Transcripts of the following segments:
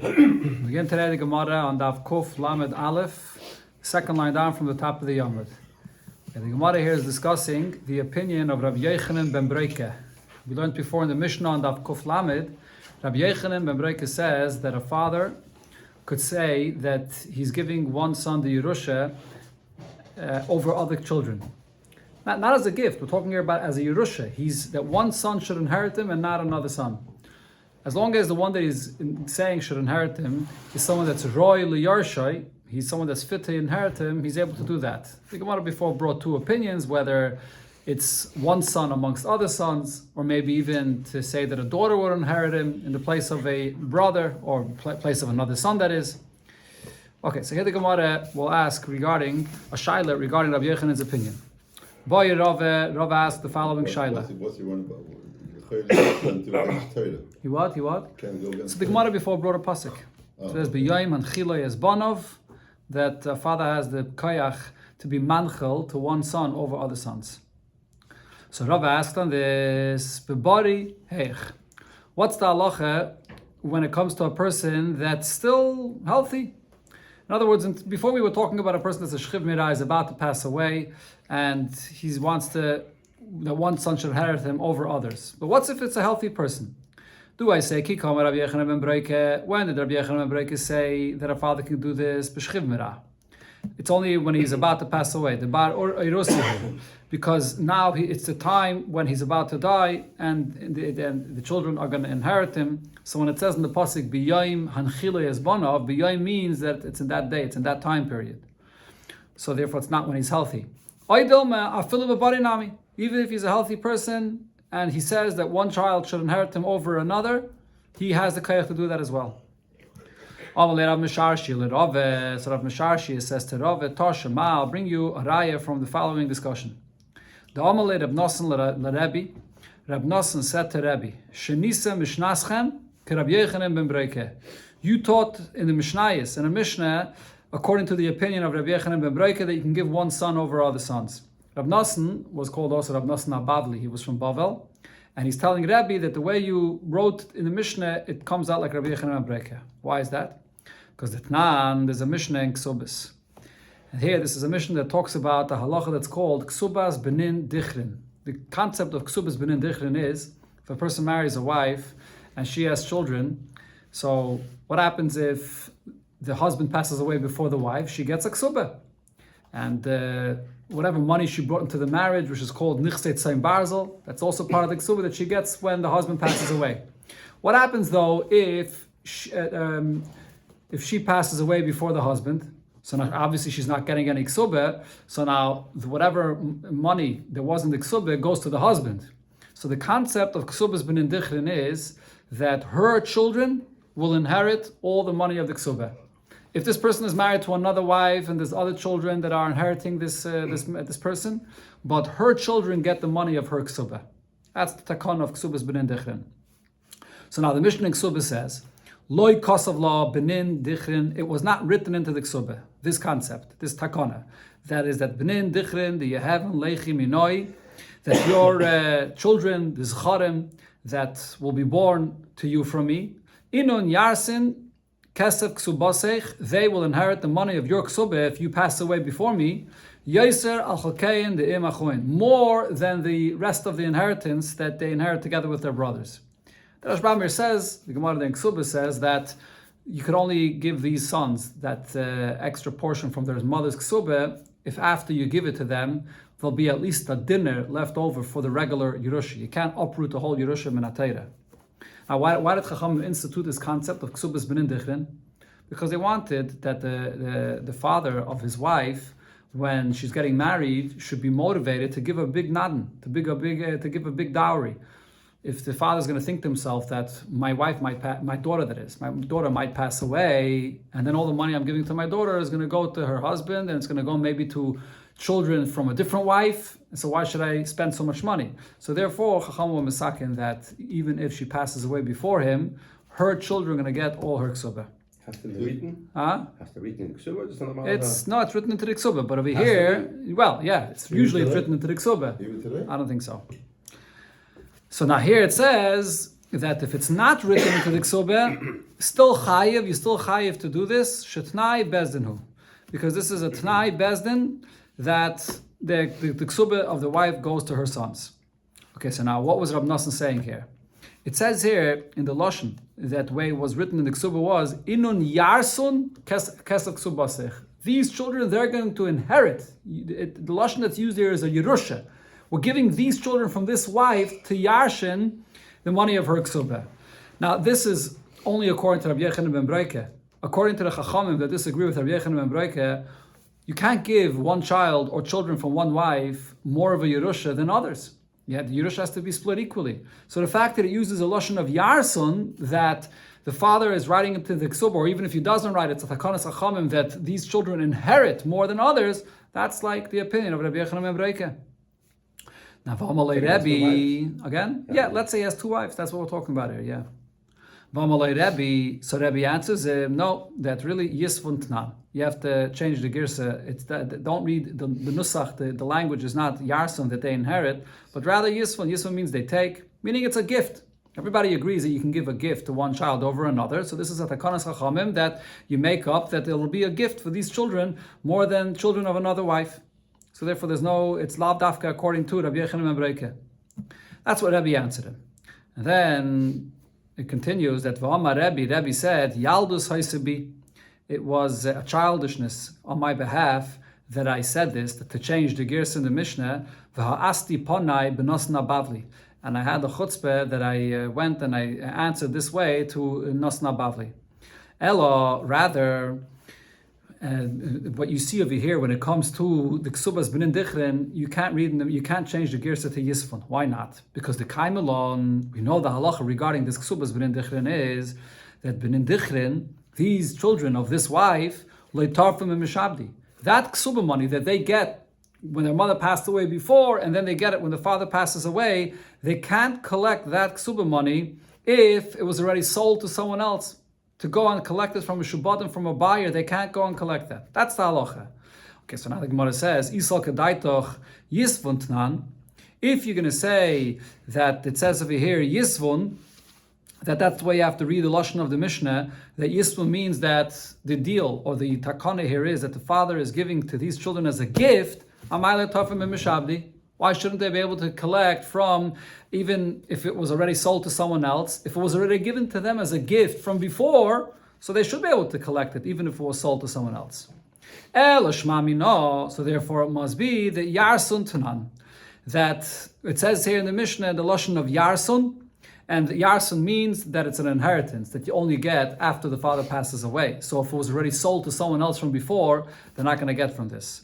We begin today the Gemara on Daf Kuf Lamed Aleph, second line down from the top of the Yomud. The Gemara here is discussing the opinion of Rabbi Yochanan ben Breike. We learned before in the Mishnah on Daf Kuf Lamed, Rabbi Yochanan ben Breike says that a father could say that he's giving one son the Yerusha over other children. Not as a gift, we're talking here about as a Yerusha. That one son should inherit him and not another son. As long as the one that he's saying should inherit him is someone that's roy liyarshay, he's someone that's fit to inherit him, he's able to do that. The Gemara before brought two opinions, whether it's one son amongst other sons, or maybe even to say that a daughter would inherit him in the place of a brother, or place of another son, that is. Okay, so here the Gemara will ask regarding a shaila regarding Rabbi Yochanan's opinion. Boy, Rav asked the following shaila. What's he one about? He what? So the Gemara before brought a pasuk. It says, "B'yayim hanchiloi esbanov," that father has the koyach to be manchel to one son over other sons. So Rav asked on this, "B'bari heich." What's the halacha when it comes to a person that's still healthy? In other words, before we were talking about a person that's a shchiv mirah, is about to pass away, and he wants that one son should inherit him over others. But what's if it's a healthy person? Do I say, Ki kama Rabbi Yochanan ben Breike? When did Rabbi Yochanan ben Breike say that a father can do this b'shchiv mirah? It's only when he's about to pass away, the bar or irusi, because now it's the time when he's about to die, and the children are going to inherit him. So when it says in the pasuk b'yayim hanchiloi esbanav, b'yayim means that it's in that day, it's in that time period. So therefore, it's not when he's healthy. Even if he's a healthy person and he says that one child should inherit him over another, he has the koyach to do that as well. So Rav Misharshi says to Rav, Toshema, I'll bring you a raya from the following discussion. The Amalei Rab Nosson l'Rebbe, Rab Nosson said to Rebbe, Shenisa Mishnaschem ke Rabbi Yochanan ben Breike. You taught in the Mishnayos, in a Mishnah, according to the opinion of Rabbi Yochanan ben Breike, that you can give one son over other sons. Rab Nosson was called also Rab Nosson HaBavli. He was from Bavel. And he's telling Rabbi that the way you wrote in the Mishnah, it comes out like Rabbi Yochanan ben Breike. Why is that? Because the Tnan, there's a Mishnah in Ksubas. And here, this is a Mishnah that talks about a halacha that's called Ksubas Benin Dichrin. The concept of Ksubas Benin Dichrin is, if a person marries a wife and she has children, so what happens if the husband passes away before the wife? She gets a Ksubah. And whatever money she brought into the marriage, which is called Nichseit Tzayim Barzel, that's also part of the Ksubah that she gets when the husband passes away. What happens though if she passes away before the husband? So now obviously she's not getting any Ksubah, so now whatever money there was in the Ksubah goes to the husband. So the concept of Ksubas Benin Dichrin is that her children will inherit all the money of the Ksubah. If this person is married to another wife and there's other children that are inheriting this person, but her children get the money of her Ksubah. That's the takon of Ksubas Benin Dichrin. So now the Mishnah in Ksubah says, Loi kosav la benin dichrin, it was not written into the Ksubah, this concept, this takona. That is that benin dichrin, the yehavim leichi minoi, that your children, the zcharim, that will be born to you from me, inon yarsin, kesef ksubasech, they will inherit the money of your Ksubah if you pass away before me, yaiser al chalkein de imachoin, more than the rest of the inheritance that they inherit together with their brothers. The Rosh Bamir says, the Gemara in Ksubah says that you could only give these sons that extra portion from their mother's Ksubah if after you give it to them, there'll be at least a dinner left over for the regular Yerusha. You can't uproot the whole Yerusha min HaTorah. Now, why did Chacham institute this concept of Ksubas Benin Dichrin? Because they wanted that the father of his wife, when she's getting married, should be motivated to give a big nadan, to give a big dowry. If the father's going to think to himself that my daughter might pass away, and then all the money I'm giving to my daughter is going to go to her husband, and it's going to go maybe to children from a different wife, so why should I spend so much money? So therefore, Chacham wa Misakin, that even if she passes away before him, her children are going to get all her Ksubah. Has to be written? Has to be written in the Ksubah? It's written into the Ksubah, but over here, it's usually written into the Ksubah. Even today? I don't think so. So now here it says, that if it's not written into the ksubah, still chayiv, you still chayiv to do this, shetnai bezdinhu. Because this is a tnai bezdin that the ksubah of the wife goes to her sons. Okay, so now what was Rab Nosson saying here? It says here in the Lashon, that way it was written in the ksubah was, inun yarsun kesef ksubasech. These children, they're going to inherit. The Lashon that's used here is a Yerusha. We're giving these children from this wife to Yarshin the money of her ksubah. Now, this is only according to Rabbi Yechanan ben Breike. According to the Chachamim that disagree with Rabbi Yechanan ben Breike, you can't give one child or children from one wife more of a Yerusha than others. Yeah, the Yerusha has to be split equally. So the fact that it uses a Lashon of Yarsun, that the father is writing into the ksubah, or even if he doesn't write it, it's a takanas Chachamim that these children inherit more than others, that's like the opinion of Rabbi Yechanan ben Breike. Now, V'amalei Rebbe, again? Yeah, let's say he has two wives. That's what we're talking about here, yeah. V'amalei Rebbe, so Rebbe answers him, no, that really yisvun tnan. You have to change the girsa. It's that, don't read the nusach, the language is not yarson that they inherit, but rather yisvun. Yisvun means they take, meaning it's a gift. Everybody agrees that you can give a gift to one child over another. So this is a takanas chachamim that you make up that there will be a gift for these children more than children of another wife. So therefore it's lav dafka according to Rabbi Yechanan ben Breike. That's what Rebbe answered him. And then it continues that V'amar Rebbe said, Yaldus haisebi, it was a childishness on my behalf that I said this, to change the gears in the Mishnah, V'ha'asti ponai b'nosna bavli. And I had a chutzpah that I went and I answered this way to nosna bavli. Elo, rather, what you see over here when it comes to the ksubas b'nin dichrin, you can't read them. You can't change the girsa to yisfun. Why not? Because the kaimelon, we know the halacha regarding this ksubas b'nin dichrin is that b'nin dichrin, these children of this wife, leitarfim and mishabdi, that ksuba money that they get when their mother passed away before, and then they get it when the father passes away, they can't collect that ksuba money if it was already sold to someone else. To go and collect it from a shubadim, from a buyer, they can't go and collect that. That's the halacha. Okay, so now the Gemara says, Isal kedaitoch yisvun tnan. If you're going to say that it says over here, yisvun, that's the way you have to read the lashon of the Mishnah, that yisvun means that the deal, or the takana here is that the father is giving to these children as a gift, amayla tafim and mishabdi. Why shouldn't they be able to collect from, even if it was already sold to someone else, if it was already given to them as a gift from before, so they should be able to collect it, even if it was sold to someone else. So therefore it must be the yarsun tanan, that it says here in the Mishnah, the lashon of yarsun, and yarsun means that it's an inheritance that you only get after the father passes away. So if it was already sold to someone else from before, they're not going to get from this.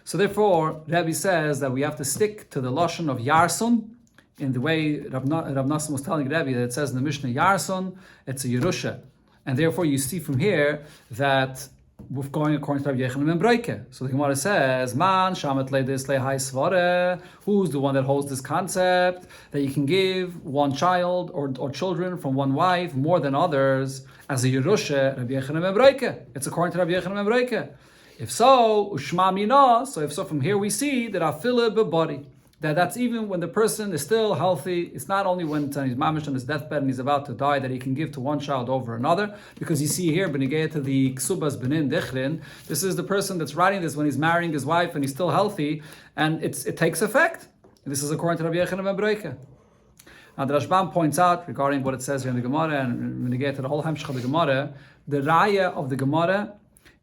So therefore, Rebbe says that we have to stick to the lashon of yarsun, in the way Rav Nosson was telling Rebbe that it says in the Mishnah yarsun, it's a Yerusha. And therefore you see from here that we're going according to Rabbi Yechanan ben Breike. So the Gemara says, Man shamet leidis lehai svare. Who's the one that holds this concept that you can give one child or children from one wife more than others as a Yerusha? Rabbi Yechanan ben Breike. It's according to Rabbi Yechanan ben Breike. If so, ushma mina. So if so, from here we see that afila bebody, that's even when the person is still healthy. It's not only when he's mamish on his deathbed and he's about to die that he can give to one child over another. Because you see here, benigay to the ksubas benin dichrin, this is the person that's writing this when he's marrying his wife and he's still healthy, and it takes effect. And this is according to Rabbi Yechanan ben Breike. Now the Rashbam points out regarding what it says here in the Gemara, and when you get to the whole hemshech of the Gemara, the raya of the Gemara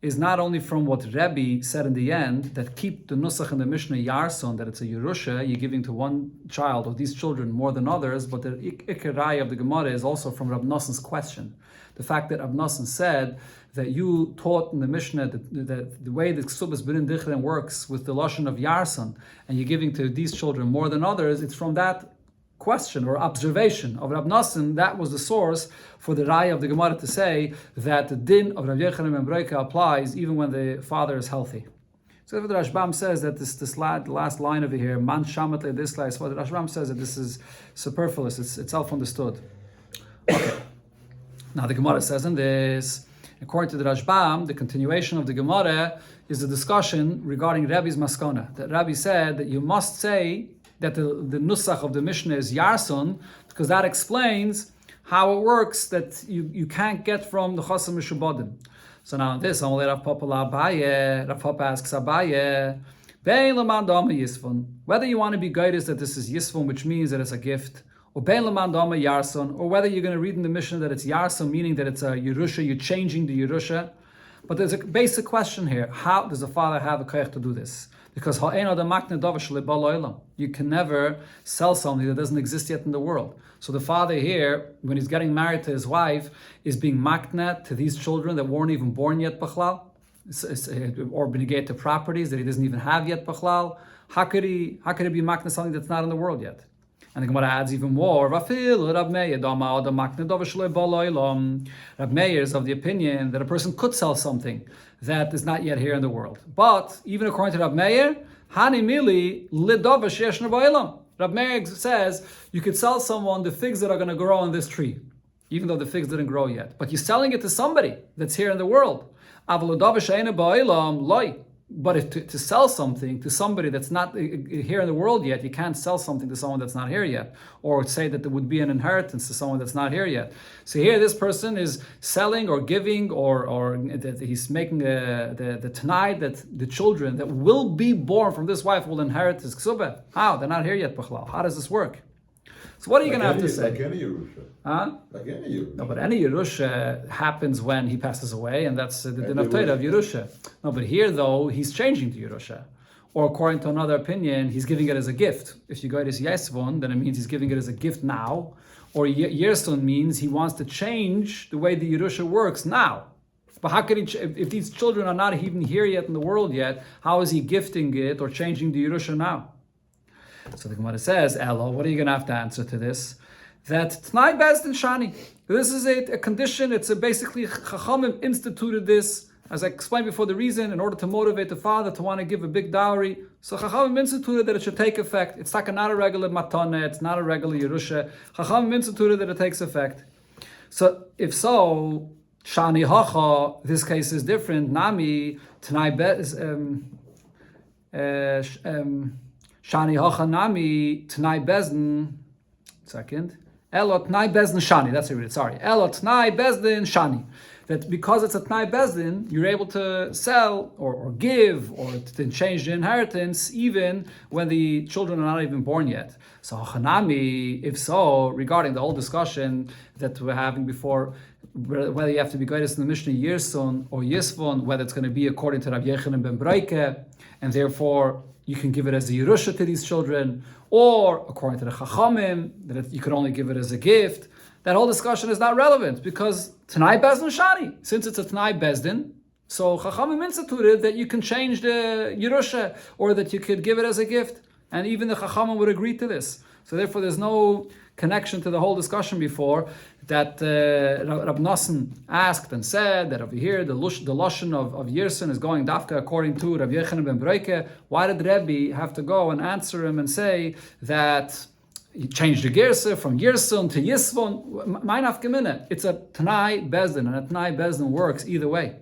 is not only from what Rebbe said in the end, that keep the nusach in the Mishnah yarson, that it's a Yerusha, you're giving to one child or these children more than others, but the ikar raya of the Gemara is also from Rab Nosson's question. The fact that Rab Nosson said that you taught in the Mishnah that the way the ksubas b'nin dichrin works with the lashon of yarson, and you're giving to these children more than others, it's from that question or observation of Rab Nosson, that was the source for the raya of the Gemara to say that the din of Rav Yechanan ben Breike applies even when the father is healthy. So the Rashbam says that the last line over here, man shamat le'dislai, so the Rashbam says that this is superfluous, it's self-understood. Okay. Now the Gemara says in this, according to the Rashbam, the continuation of the Gemara is a discussion regarding Rabbi's maskana. That Rabbi said that you must say that the nusach of the Mishnah is yarson, because that explains how it works that you can't get from the Chasam Mishubadim. So now this, Rav Papa asks Abaye, whether you want to be guided that this is Yisvon, which means that it's a gift, or or whether you're going to read in the Mishnah that it's Yarson, meaning that it's a Yerusha, you're changing the Yerusha. But there's a basic question here. How does the father have a koyach to do this? Because you can never sell something that doesn't exist yet in the world. So the father here, when he's getting married to his wife, is being maknet to these children that weren't even born yet, b'chlal, or benegate to properties that he doesn't even have yet, b'chlal. How could he be maknet something that's not in the world yet? And the Gemara adds even more. Rab Meir is of the opinion that a person could sell something that is not yet here in the world. But even according to Rab Meir, Rab Meir says you could sell someone the figs that are going to grow on this tree, even though the figs didn't grow yet. But you're selling it to somebody that's here in the world. But if to sell something to somebody that's not here in the world yet, you can't sell something to someone that's not here yet, or say that there would be an inheritance to someone that's not here yet. So here, this person is selling or giving, or that he's making the Tanai that the children that will be born from this wife will inherit his ksubah. How? They're not here yet, b'chlal. How does this work? So what are you going to have to say? Like any Yerusha. Huh? Like any Yerusha. No, but any Yerusha happens when he passes away, and that's the din of Torah of Yerusha. No, but here though, he's changing to Yerusha. Or according to another opinion, he's giving it as a gift. If you go to Yesvon, then it means he's giving it as a gift now. Or Yerson means he wants to change the way the Yerusha works now. But how could he, if these children are not even here yet in the world yet, how is he gifting it or changing the Yerusha now? So the Gemara says, Elo, what are you going to have to answer to this? That Tnai Bezdin Shani. This is a condition, it's basically Chachamim instituted this, as I explained before, the reason, in order to motivate the father to want to give a big dowry. So Chachamim instituted that it should take effect. It's like not a regular matana, it's not a regular Yerusha. Chachamim instituted that it takes effect. So if so, Shani Hacha, this case is different. Nami, Tnai Shani Hachanami Tnai Bezdin. Second. Elot Tnai Bezdin Shani. That's it. Sorry. Elot Tnai Bezdin Shani. That because it's a Tnai Bezdin, you're able to sell or give or to change the inheritance even when the children are not even born yet. So Hachanami, if so, regarding the whole discussion that we're having before, whether you have to be guided in the Mishnah Yirson or Yisvon, whether it's going to be according to Rav Yechanan ben Breike, and therefore you can give it as a Yerusha to these children, or according to the Chachamim, that you could only give it as a gift. That whole discussion is not relevant because Tanai Bezdin Shani, since it's a Tanai Bezdin, so Chachamim instituted that you can change the Yerusha or that you could give it as a gift, and even the Chachamim would agree to this. So therefore, there's no connection to the whole discussion before that Rab Nosson asked and said that over here the lashon of Yerson is going dafka according to Rav Yechanan ben Breike. Why did Rebbe have to go and answer him and say that he changed the gersa from Yerson to Yisvon? Mein afgemine. It's a Tanai Bezdin, and a Tanai Bezdin works either way.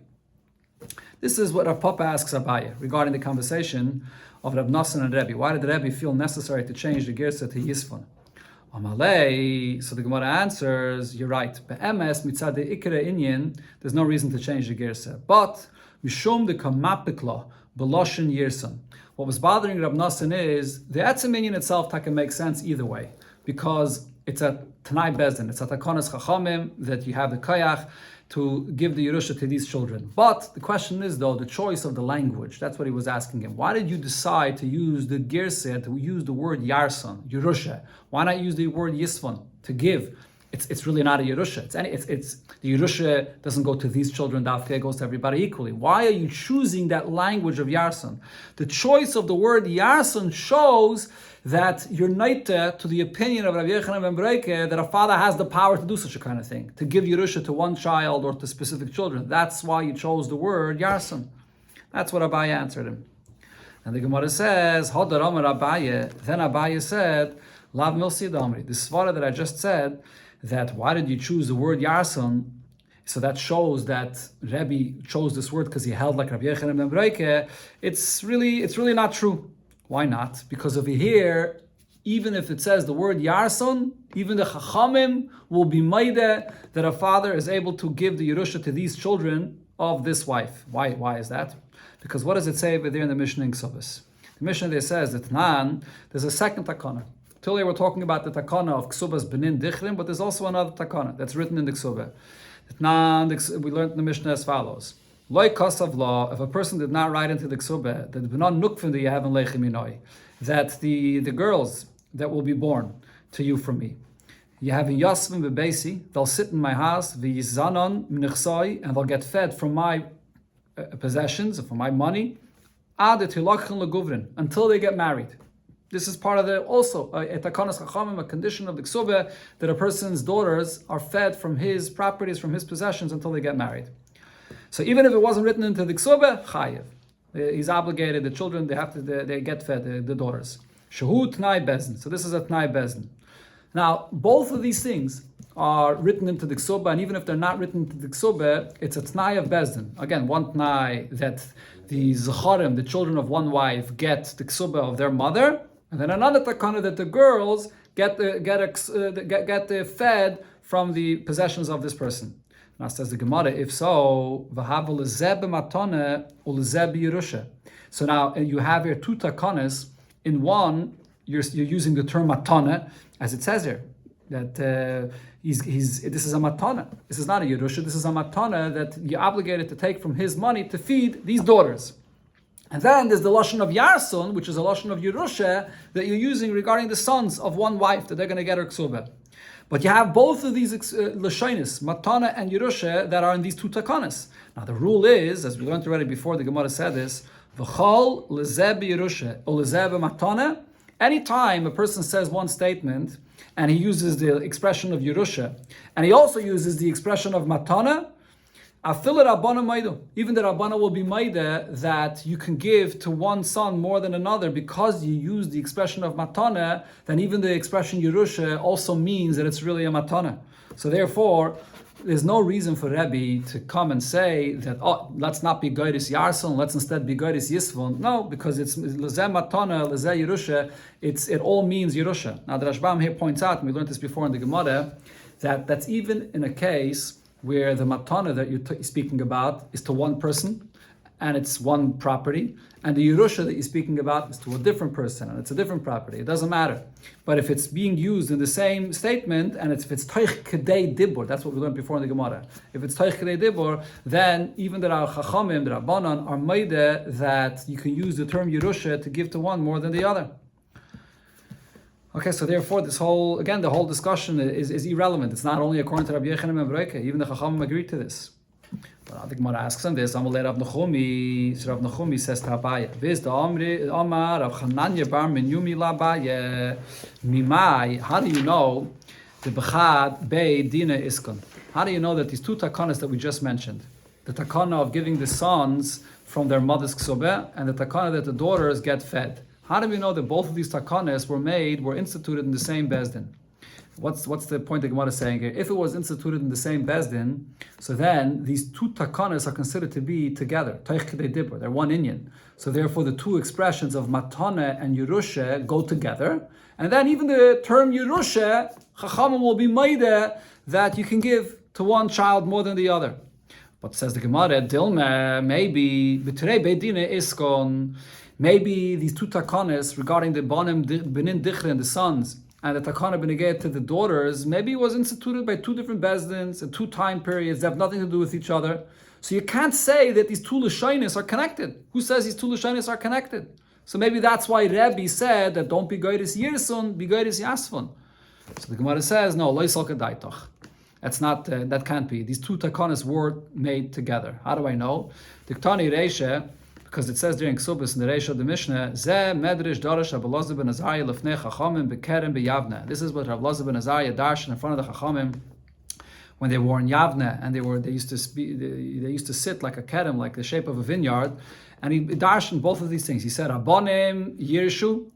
This is what Rav Papa asks Abaye regarding the conversation of Rab Nosson and Rebbe. Why did Rebbe feel necessary to change the gersa to Yisvon? Amalei, so the Gemara answers, you're right. Be'emes mitzad ikra inyan, there's no reason to change the gersa. But mishum de kamapikla beloshin yirson. What was bothering Rab Nosson is the etzem inyan itself can make sense either way, because it's a Tanai Bezdin, it's a takonas chachamim that you have the koyach to give the Yerusha to these children. But the question is, though, the choice of the language. That's what he was asking him. Why did you decide to use the Girseh, to use the word Yarson, Yerusha? Why not use the word Yisfon, to give? It's really not a Yerusha. It's the Yerusha doesn't go to these children, it goes to everybody equally. Why are you choosing that language of Yarson? The choice of the word Yarson shows that you're naita to the opinion of Rav Yechanan ben Breike that a father has the power to do such a kind of thing, to give Yerusha to one child or to specific children. That's why you chose the word Yarson. That's what Abaye answered him. And the Gemara says, Hodar Amar Abaye. Then Abaye said, Lav Milsi Damri. The svara that I just said, that why did you choose the word Yarson? So that shows that Rebbe chose this word because he held like Rav Yechanan ben Breike. It's really not true. Why not? Because over here, even if it says the word Yarson, even the Chachamim will be Maide that a father is able to give the Yerusha to these children of this wife. Why is that? Because what does it say over there in the Mishnah in Ksubas? The Mishnah there says that there's a second takana. Till we're talking about the takana of Ksubas Benin Dichrim, but there's also another takana that's written in the Ksubah. We learned in the Mishnah as follows. Loi kasav law, if a person did not write into the Ksubah, that Benon Nukfin that you have in Lechem that the girls that will be born to you from me, you have in Yasvim Bebesi, they'll sit in my house, V'yizanon Mnichsai, and they'll get fed from my possessions, from my money, until they get married. This is part of a condition of the Ksubah, that a person's daughters are fed from his properties, from his possessions, until they get married. So even if it wasn't written into the Ksubah, chayiv. He's obligated, the children, they get fed, the daughters. Shahu Tnai Bezin. So this is a Tnai Bezin. Now, both of these things are written into the Ksubah, and even if they're not written into the Ksubah, it's a Tnai of Bezdin. Again, one Tnai that the Zecharim, the children of one wife, get the Ksubah of their mother, and then another Takana that the girls get fed from the possessions of this person. Now says the Gemara, if so, so now you have here two takanas. In one, you're using the term matana, as it says here, that this is a matana. This is not a Yerusha, this is a matana that you're obligated to take from his money to feed these daughters. And then there's the Lashon of Yarson, which is a Lashon of Yerusha, that you're using regarding the sons of one wife, that they're going to get her ksubah. But you have both of these Lashonis, Matana and Yerusha, that are in these two takanas. Now the rule is, as we learned already before, the Gemara said this, V'chol lezeb Yerusha, or lezeb Matana. Anytime a person says one statement, and he uses the expression of Yerusha, and he also uses the expression of Matana, even the Rabbana will be Maida that you can give to one son more than another because you use the expression of Matana, then even the expression Yerusha also means that it's really a Matana. So therefore, there's no reason for Rebbe to come and say that, let's not be Goyris Yarson, let's instead be Goyris Yisvon. No, because it's Lezeh Matana, Lezeh Yerusha, it all means Yerusha. Now the Rashbam here points out, and we learned this before in the Gemara, that's even in a case where the matana that you're speaking about is to one person, and it's one property, and the Yerusha that you're speaking about is to a different person, and it's a different property. It doesn't matter. But if it's being used in the same statement, and if it's Toich Kedei Dibur, that's what we learned before in the Gemara. If it's Toich Kedei Dibur, then even the Chachamim, the Rabbanan, are Maide that you can use the term Yerusha to give to one more than the other. Okay, so therefore, the whole discussion is irrelevant. It's not only according to Rabbi Yechanan and Breke. Even the Chachamim agreed to this. But the Gemara asks on this. Amalei Rav Nachumi. So Rav Nachumi says to Abaye, "Viz the Amar Rav Chananya bar Menyumi laBaye Mimai." How do you know the Bechad Bei Dina Iskon? How do you know that these two takanas that we just mentioned, the takana of giving the sons from their mother's ksobeh, and the takana that the daughters get fed? How do we know that both of these takanas were instituted in the same bezdin? What's the point the Gemara is saying here? If it was instituted in the same bezdin, so then these two takanas are considered to be together. They're one inyan. So therefore the two expressions of matana and Yerusha go together. And then even the term Yerusha, Chachamim will be maide that you can give to one child more than the other. But says the Gemara, Dilma, maybe, b'terei beidina iskon, maybe these two takanas regarding the Banim Benin Dichre and the sons, and the takana beneged to the daughters, maybe it was instituted by two different bezdins and two time periods that have nothing to do with each other. So you can't say that these two lashonis are connected. Who says these two lashonis are connected? So maybe that's why Rebbe said that don't be goyris yirson, be goyris yasfon. So the Gemara says, no, lo yisal kedaitoch. That's not, that can't be. These two takanas were made together. How do I know? Diktani Reisha, because it says during Ksubas in the Reisha of the Mishnah, Zeh Medrish Darash Rav Elazar ben Azariah lefnei Chachamim bekerem beyavne. This is what Rav Elazar ben Azariah darshan in front of the Chachamim when they were in Yavne, and they used to sit like a kerem, like the shape of a vineyard, and he darshan both of these things. He said, Abanim Yirshu,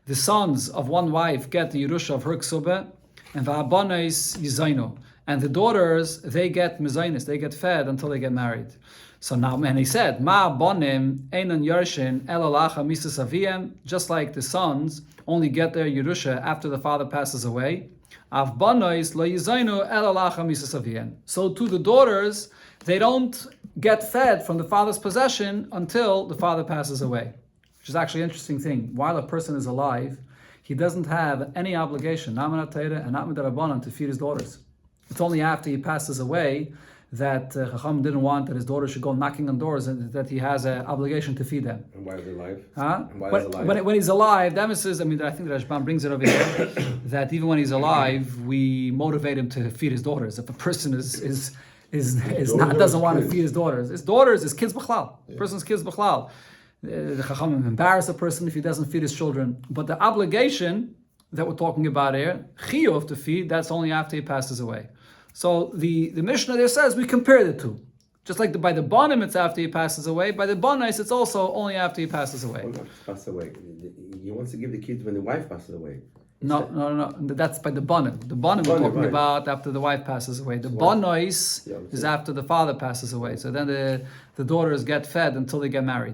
the sons of one wife get the Yerusha of her Ksubah, and Va'abanais Yizainu. And the daughters, they get mezainis, they get fed until they get married. So now, and he said, Ma bonim einon yarshin elalacha misas aviem, just like the sons only get their Yerusha after the father passes away. Av banois lo yizainu elalacha misas aviem. So to the daughters, they don't get fed from the father's possession until the father passes away. Which is actually an interesting thing. While a person is alive, he doesn't have any obligation, not min Torah and not min Rabbanan, to feed his daughters. It's only after he passes away that Chacham didn't want that his daughter should go knocking on doors and that he has an obligation to feed them. And why is he alive? Huh? And why is he alive? When he's alive, that means, I think the Rashbam brings it over here, that even when he's alive, we motivate him to feed his daughters. If a person is not doesn't want to feed his daughters, his kids b'chlal. Yeah. Person's kids b'chlal. The Chacham embarrass a person if he doesn't feed his children. But the obligation that we're talking about here, chiyuv to feed, that's only after he passes away. So the Mishnah there says we compare the two. Just like by the bonim it's after he passes away, by the bonais it's also only after he passes away. Well, not pass away. He wants to give the kids when the wife passes away. No. That's by the bonim. The bonim we're talking about after the wife passes away. The bonois is after the father passes away. So then the daughters get fed until they get married.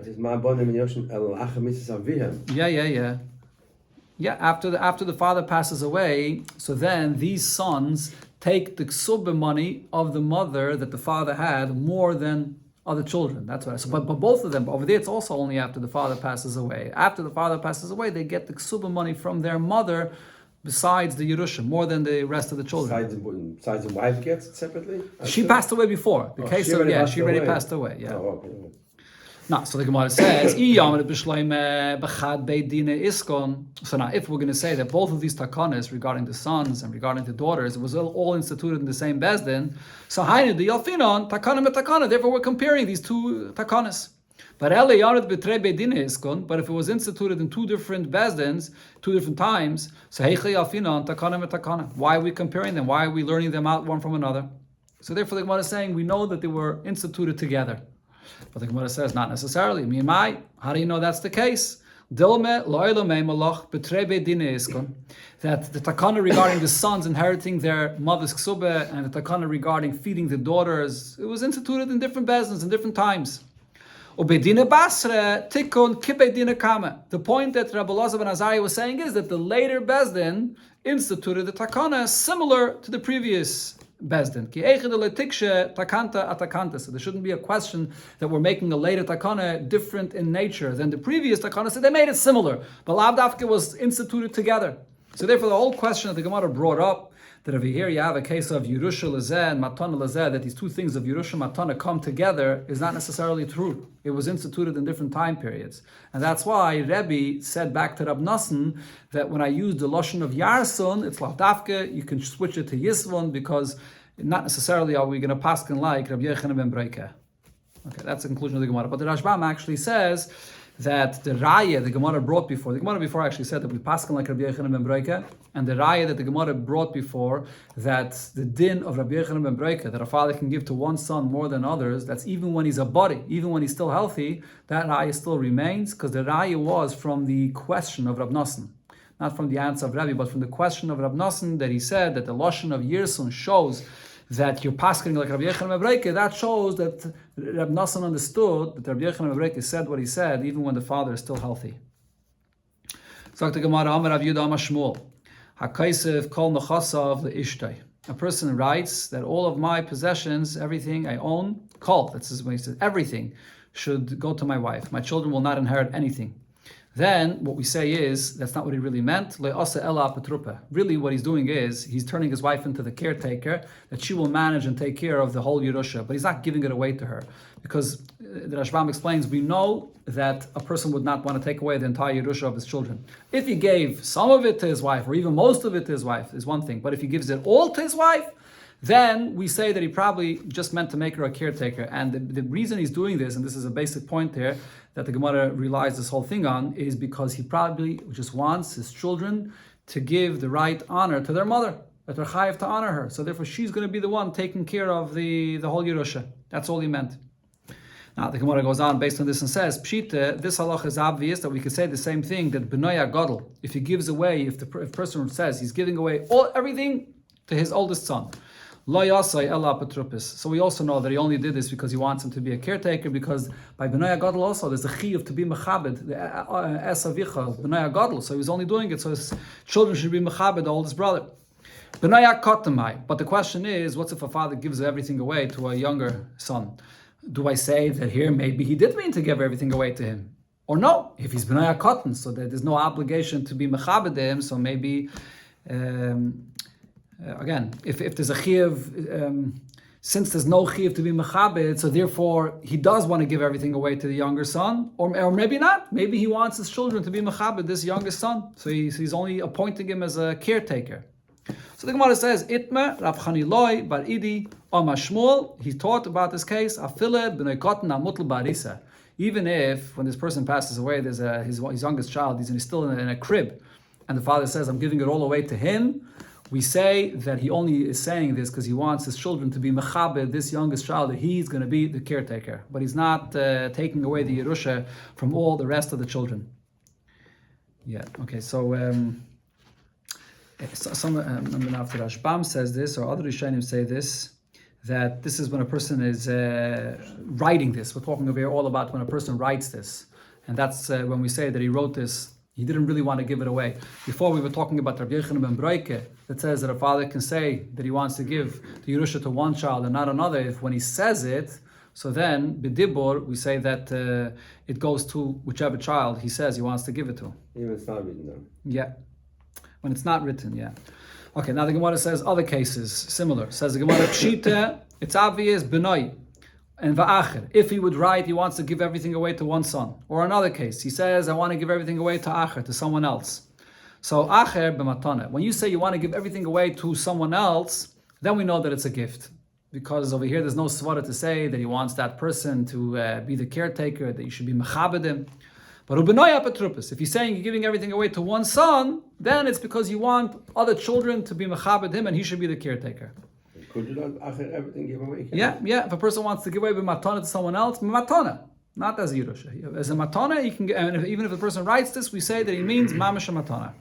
Yeah, after the father passes away, so then these sons take the ksubah money of the mother that the father had more than other children. That's what. So, but both of them, over there, it's also only after the father passes away. After the father passes away, they get the ksubah money from their mother, besides the Yerusha, more than the rest of the children. Besides the wife gets it separately? She passed away before. The case of she already passed away. Yeah. Oh, okay. No, so the Gemara says, so now if we're going to say that both of these takanas regarding the sons and regarding the daughters, it was all instituted in the same bezdin, so the yalfinon takana metakana, therefore we're comparing these two takanas. But if it was instituted in two different bezdins, two different times, so why are we comparing them? Why are we learning them out one from another? So therefore the Gemara is saying we know that they were instituted together. But the Gemara says not necessarily. How do you know that's the case? That the takana regarding the sons inheriting their mother's ksubah and the takana regarding feeding the daughters, it was instituted in different bezdins in different times. The point that Rabbi Elazar ben Azariah was saying is that the later bezdin instituted the takana similar to the previous bezdin. So there shouldn't be a question that we're making a later takana different in nature than the previous takana. So they made it similar, but lav dafka was instituted together. So therefore, the whole question that the Gemara brought up, that over here you have a case of Yerusha Lezeh and Matana Lezeh, that these two things of Yerusha and Matana come together, is not necessarily true. It was instituted in different time periods. And that's why Rebbe said back to Rab Nassan that when I use the Lashon of Yarson, it's Lavdafke, you can switch it to Yisvon, because not necessarily are we going to paskin like Rabbi Yochanan ben Breika. Okay, that's the conclusion of the Gemara. But the Rashbam actually says that the raya the Gemara brought before, the Gemara before actually said that we paskin like Rabbi Yochanan ben Breika, and the raya that the Gemara brought before, that the din of Rabbi Yochanan ben Breika, that a father can give to one son more than others, that's even when he's a body, even when he's still healthy, that raya still remains, because the raya was from the question of Rab Nassan. Not from the answer of Rabbi, but from the question of Rab Nassan, that he said that the Lashon of Yirsun shows that you're pasking like Rabbi Yochanan ben Breika. That shows that Rab Nassan understood that Rabbi Yochanan ben Breika said what he said even when the father is still healthy. So the Gemara, Amar Rav Yehuda Amar Shmuel, HaKaisef kol nechasav leishtay. A person writes that all of my possessions, everything I own, kol, that's when he says everything, should go to my wife. My children will not inherit anything. Then what we say is, that's not what he really meant. Really what he's doing is, he's turning his wife into the caretaker, that she will manage and take care of the whole Yerusha, but he's not giving it away to her. Because the Rashbam explains, we know that a person would not want to take away the entire Yerusha of his children. If he gave some of it to his wife, or even most of it to his wife, is one thing. But if he gives it all to his wife, then we say that he probably just meant to make her a caretaker. And the reason he's doing this, and this is a basic point here, that the Gemara relies this whole thing on, is because he probably just wants his children to give the right honor to their mother, that they're chayav to honor her. So therefore she's going to be the one taking care of the whole Yerusha. That's all he meant. Now the Gemara goes on based on this and says, Pshita, this halach is obvious that we could say the same thing, that B'nai Gadol, if he gives away, if the person says he's giving away everything to his oldest son, Lo yasai ela apotropis. So we also know that he only did this because he wants him to be a caretaker, because by B'nai Gadol also there's a chiyuv to be mechabed, the esavicha, B'nai Gadol. So he was only doing it so his children should be mechabed, the oldest brother. B'nai Kotamai. But the question is, what's if a father gives everything away to a younger son? Do I say that here maybe he did mean to give everything away to him? Or no, if he's B'nai Kotan, so that there's no obligation to be mechabed him, so maybe again, if there's a chiyuv, since there's no chiyuv to be mechabed, so therefore he does want to give everything away to the younger son, or maybe not. Maybe he wants his children to be mechabed, this youngest son, so he's only appointing him as a caretaker. So the Gemara says, Itme, Rav Chaniloi, Bar Idi, Omar Shmuel, he taught about this case, Afile, B'nai Kotan, Amutl Barisa. Even if, when this person passes away, there's his youngest child, he's still in a crib, and the father says, I'm giving it all away to him, we say that he only is saying this because he wants his children to be mechabed, this youngest child, that he's going to be the caretaker. But he's not taking away the Yerusha from all the rest of the children. Yeah, okay, so some after Rashbam says this, or other Rishonim say this, that this is when a person is writing this. We're talking over here all about when a person writes this. And that's when we say that he wrote this, he didn't really want to give it away. Before we were talking about Rabbi Yochanan ben Broike, that says that a father can say that he wants to give the Yerusha to one child and not another. If when he says it, so then b'dibur we say that it goes to whichever child he says he wants to give it to. Even it's not written down. Yeah, when it's not written, yeah. Okay, now the Gemara says other cases similar. Says the Gemara Pshita, it's obvious Benoi and Va'acher. If he would write, he wants to give everything away to one son. Or another case, he says, I want to give everything away to Acher, to someone else. So Acher b'matana. When you say you want to give everything away to someone else, then we know that it's a gift. Because over here there's no svara to say that he wants that person to be the caretaker, that you should be mechabedim. But ubenoi apatrupus, if he's saying you're giving everything away to one son, then it's because you want other children to be mechabed him and he should be the caretaker. Could you not everything give away? Yeah. If a person wants to give away matana to someone else, matana, not as a Yerusha. As a matana, you can get, and even if the person writes this, we say that he means mamash matana.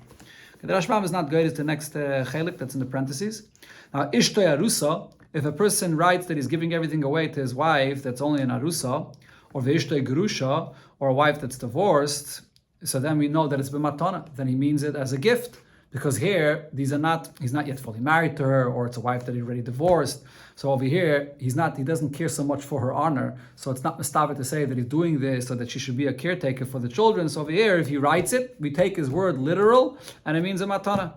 The Rashbam is not good. It's the next chelik that's in the parentheses. Now, ishto arusa, if a person writes that he's giving everything away to his wife that's only an arusa, or ve'ishto gerusha, or a wife that's divorced, so then we know that it's b'matana. Then he means it as a gift. Because here, he's not yet fully married to her, or it's a wife that he already divorced. So over here, he doesn't care so much for her honor. So it's not mistava to say that he's doing this so that she should be a caretaker for the children. So over here, if he writes it, we take his word literal, and it means a matana.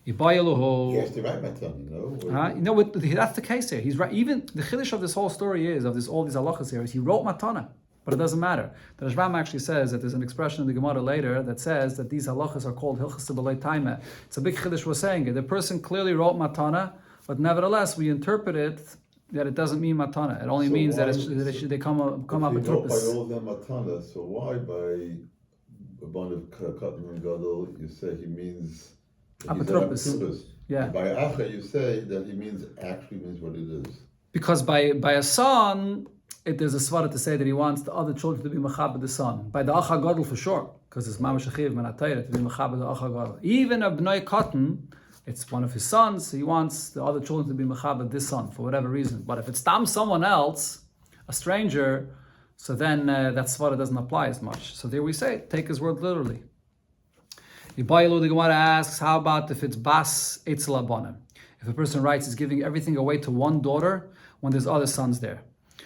He has to write matana, no? No, that's the case here. He's right. Even the chiddush of this whole story is, of all these halachas here, is he wrote matana. But it doesn't matter. The Rashbam actually says that there's an expression in the Gemara later that says that these halachas are called hilchas b'lei taima. It's a big chiddush we're saying it. The person clearly wrote matana, but nevertheless we interpret it that it doesn't mean matana. It only means that they come up with By purpose. all them matana, so why by a bond of Katan and Gadol you say he means Apotropos. Yeah. And by Acha you say that he actually means what it is. Because by a son, there's a svara to say that he wants the other children to be mechabed the son. By the Acha Gadol for sure, because it's mamash achiv min atayra to be mechabed the Acha Gadol. Even a bnei Katan, it's one of his sons, he wants the other children to be mechabed this son for whatever reason. But if it's someone else, a stranger, so then that svara doesn't apply as much. So there we say, take his word literally. Ibayilu, the Gemara asks, how about if it's bas etzel abanim? If a person writes he's giving everything away to one daughter when there's other sons there.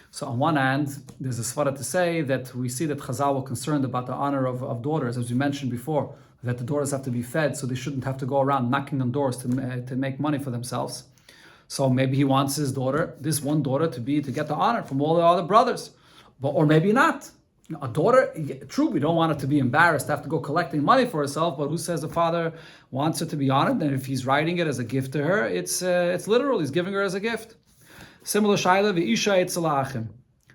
So on one hand, there's a svara to say that we see that Chazal were concerned about the honor of daughters, as we mentioned before, that the daughters have to be fed, so they shouldn't have to go around knocking on doors to make money for themselves. So maybe he wants his daughter, this one daughter, to get the honor from all the other brothers, or maybe not. A daughter, true, we don't want her to be embarrassed to have to go collecting money for herself, but who says the father wants her to be honored? And if he's writing it as a gift to her, it's literal, he's giving her as a gift. Similar shaila, v'isha etzalachim.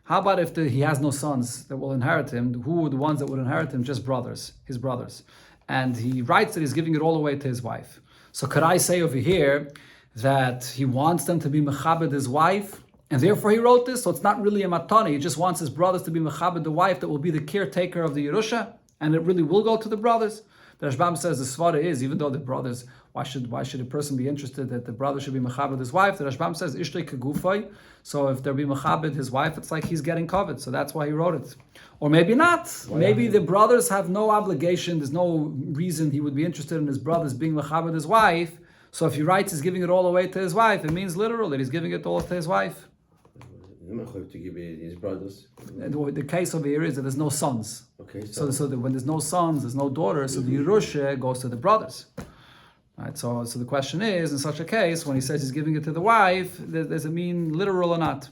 How about if he has no sons that will inherit him? Who are the ones that would inherit him? Just brothers, his brothers. And he writes that he's giving it all away to his wife. So could I say over here that he wants them to be mechabed his wife, and therefore he wrote this? So it's not really a matana. He just wants his brothers to be mechabed the wife that will be the caretaker of the Yerusha, and it really will go to the brothers. The Rashbam says the svara is, even though the brothers Why should a person be interested that the brother should be mechabed his wife? The Rashbam says ishtei kegufay. So if there be mechabed his wife, it's like he's getting covered. So that's why he wrote it. Or maybe not. Maybe the brothers have no obligation. There's no reason he would be interested in his brothers being mechabed his wife. So if he writes he's giving it all away to his wife, it means literal that he's giving it all to his wife. He's not to give his brothers. The case over here is that there's no sons. Okay, So that when there's no sons, there's no daughters, so the Yerusha goes to the brothers. Right, so the question is, in such a case, when he says he's giving it to the wife, does it mean literal or not?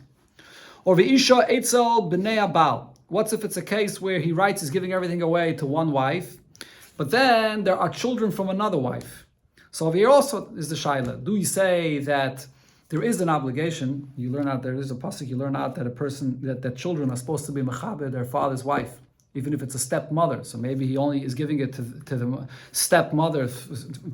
Or v'isha etzel b'nei abal. What's if it's a case where he writes he's giving everything away to one wife, but then there are children from another wife? So over here also is the shaila. Do you say that there is an obligation? You learn out there is a pasuk. You learn out that a person that children are supposed to be mechabed their father's wife, even if it's a stepmother. So maybe he only is giving it to the stepmother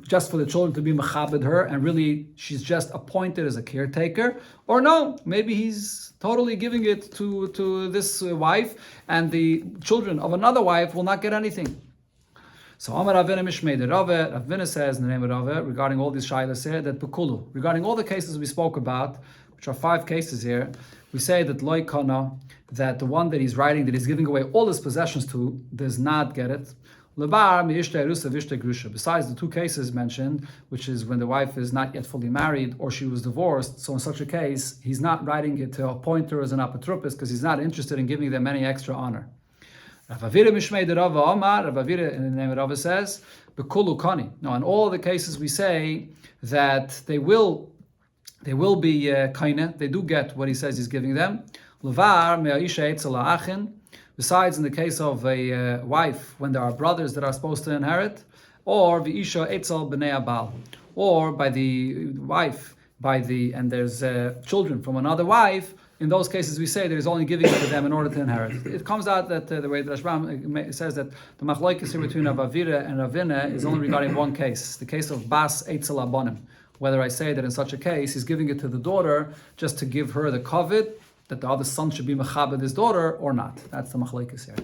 just for the children to be mechabed her, and really she's just appointed as a caretaker. Or no, maybe he's totally giving it to this wife, and the children of another wife will not get anything. So Amar Ravina Mishmei de Rave, Ravina says in the name of Rave, regarding all these shaylas here, that Pekulu, regarding all the cases we spoke about, which are 5 cases here, we say that Loi Kana, that the one that he's writing, that he's giving away all his possessions to, does not get it. Lebar mi'ishtei rusa v'ishtei grusha. Besides the 2 cases mentioned, which is when the wife is not yet fully married or she was divorced, so in such a case, he's not writing it to appoint her as an apotropis because he's not interested in giving them any extra honor. Rav Avira Mishmei de Rava Omar, Rav Avira in the name of Rava says, Bekulu Kani. Now in all the cases we say that they will be kaina, they do get what he says he's giving them. Levar me'aisha etzel ha'achin. Besides in the case of a wife, when there are brothers that are supposed to inherit, or v'isha etzel b'nei abal, or by the wife, and there's children from another wife. In those cases, we say that he's only giving it to them in order to inherit. It comes out that the way the Rashbam says that the machlokes here between Rav Avira and Ravina is only regarding one case, the case of Bas Eitzel Abonim. Whether I say that in such a case, he's giving it to the daughter just to give her the kavod, that the other son should be mechabed his daughter, or not. That's the machlokes here.